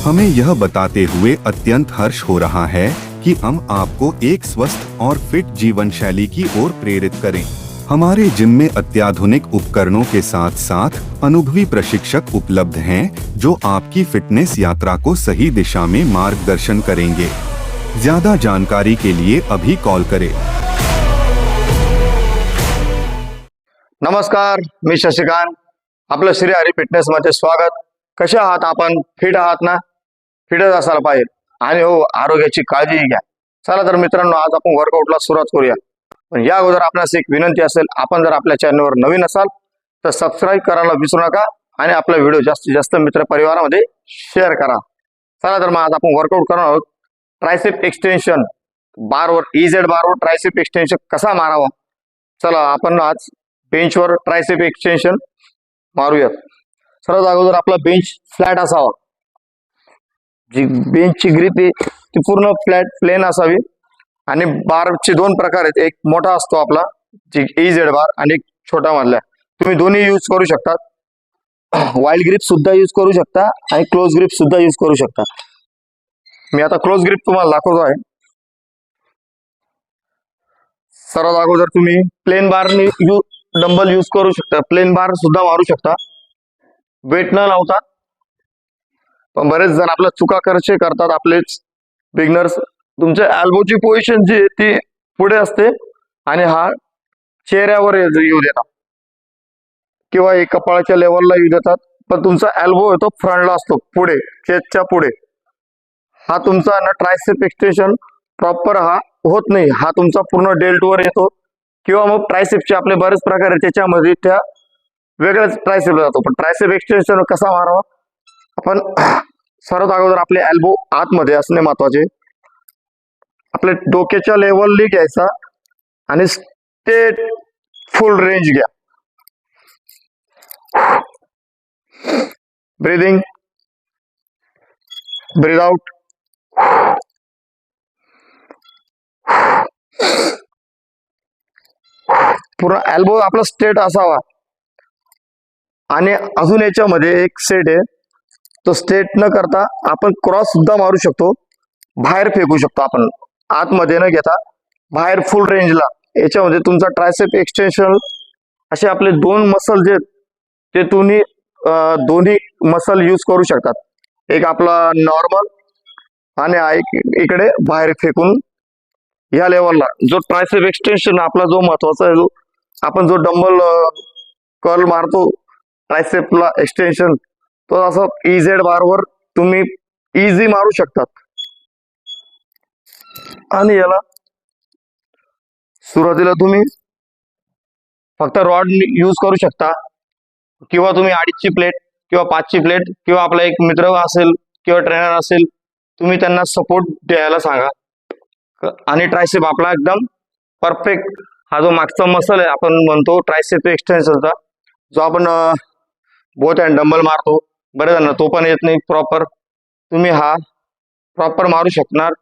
हमें यह बताते हुए अत्यंत हर्ष हो रहा है कि हम आपको एक स्वस्थ और फिट जीवन शैली की ओर प्रेरित करें। हमारे जिम में अत्याधुनिक उपकरणों के साथ साथ अनुभवी प्रशिक्षक उपलब्ध हैं जो आपकी फिटनेस यात्रा को सही दिशा में मार्गदर्शन करेंगे। ज्यादा जानकारी के लिए अभी कॉल करें। नमस्कार, मी शशिकांत, आपलं श्री हरी फिटनेस मध्ये स्वागत। कसे आहात आपण? फिट आहात ना? फिटच असायला पाहिजे आणि हो, आरोग्याची काळजी घ्या। चला तर मित्रांनो, आज आपण वर्कआउटला सुरुवात करूया। पण या अगोदर आपल्याला एक विनंती असेल, आपण जर आपल्या चॅनलवर नवीन असाल तर सबस्क्राइब करायला विसरू नका आणि आपला व्हिडिओ जास्तीत जास्त मित्र परिवारामध्ये शेअर करा। चला तर मग आज आपण वर्कआउट करणार आहोत ट्रायसेप एक्सटेन्शन बारवर, इझेड बारवर ट्रायसेप एक्सटेन्शन कसा मारावा। चला आपण आज बेंचवर ट्रायसेप एक्सटेन्शन मारूयात। सर्वात अगोदर आपला बेंच फ्लॅट असावा, जी बेंचची ग्रिप आहे ती पूर्ण फ्लॅट प्लेन असावी आणि बारचे दोन प्रकार आहेत, एक मोठा असतो आपला जी इझेड बार आणि एक छोटा मधला। तुम्ही दोन्ही यूज करू शकता, वाइल्ड ग्रिप सुद्धा यूज करू शकता आणि क्लोज ग्रिप सुद्धा यूज करू शकता। मी आता क्लोज ग्रिप तुम्हाला दाखवतो आहे। सर्वात अगोदर तुम्ही प्लेन बारनी डंबल यूज करू शकता, प्लेन बार सुद्धा मारू शकता वेट न लावता। पण बरेच जण आपल्या चुका करतात आपलेच बिगनर्स। तुमच्या एल्बोची पोझिशन जी आहे ती पुढे असते आणि हा चेहऱ्यावर येऊ देतात किंवा एक कपाळाच्या लेवलला येऊ देतात, पण तुमचा एल्बो आहे तो फ्रंटला असतो, पुढे चेस्टच्या पुढे। हा तुमचा ना ट्रायसेप एक्सटेन्शन प्रॉपर हा होत नाही, हा तुमचा पूर्ण डेल्ट वर येतो किंवा मग ट्रायसेपचे आपले बरेच प्रकार आहेत, त्याच्यामध्ये त्या वेगळ्याच ट्रायसेप जातो। पण ट्रायसेप एक्सटेन्शन कसा मारावा आपण, सर्वात अगोदर आपले एल्बो आतमध्ये असणे महत्वाचे। आपल्या डोक्याच्या लेवलली घ्यायचा आणि स्ट्रेट फुल रेंज घ्या। ब्रीदिंग, ब्रीद आउट। पूर्ण एल्बो आपला स्ट्रेट असावा आणि अजून याच्यामध्ये एक सेट आहे, तो स्ट्रेट न करता आपण क्रॉस सुद्धा मारू शकतो, बाहेर फेकू शकतो आपण, आतमध्ये न घेता बाहेर फुल रेंजला। याच्यामध्ये तुमचा ट्रायसेप एक्सटेन्शन असे आपले दोन मसल जे ते तुम्ही दोन्ही मसल यूज करू शकतात। एक आपला नॉर्मल आणि इकडे बाहेर फेकून या लेवलला जो ट्रायसेप एक्सटेन्शन आपला जो महत्वाचा आहे, जो आपण जो डंबल कर्ल मारतो ट्रायसेपला एक्सटेन्शन, तो असा इझेड बारवर तुम्ही इझी मारू शकतात। आणि याला सुरुवातीला तुम्ही फक्त रॉड यूज करू शकता किंवा तुम्ही 2.5ची प्लेट किंवा 5ची प्लेट किंवा आपला एक मित्र असेल किंवा ट्रेनर असेल, तुम्ही त्यांना सपोर्ट द्यायला सांगा आणि ट्रायसेप आपला एकदम परफेक्ट, हा जो मागचा मसल आहे आपण म्हणतो ट्रायसेप एक्सटेन्शनचा, जो आपण बोथ हँड डंबल मारतो, बरेच जण तो पण येत नाही प्रॉपर, तुम्ही हा प्रॉपर मारू शकणार।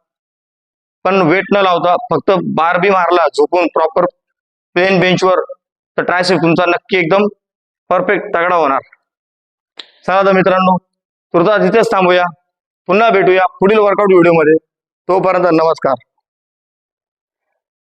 पण वेट न लावता फक्त बार बी मारला झोपून प्रॉपर प्लेन बेंचवर, तर ट्रायसेप तुमचा नक्की एकदम परफेक्ट तगडा होणार। चला तर मित्रांनो, तुर्तास इथेच थांबूया, पुन्हा भेटूया पुढील वर्कआउट व्हिडिओ मध्ये। तोपर्यंत नमस्कार।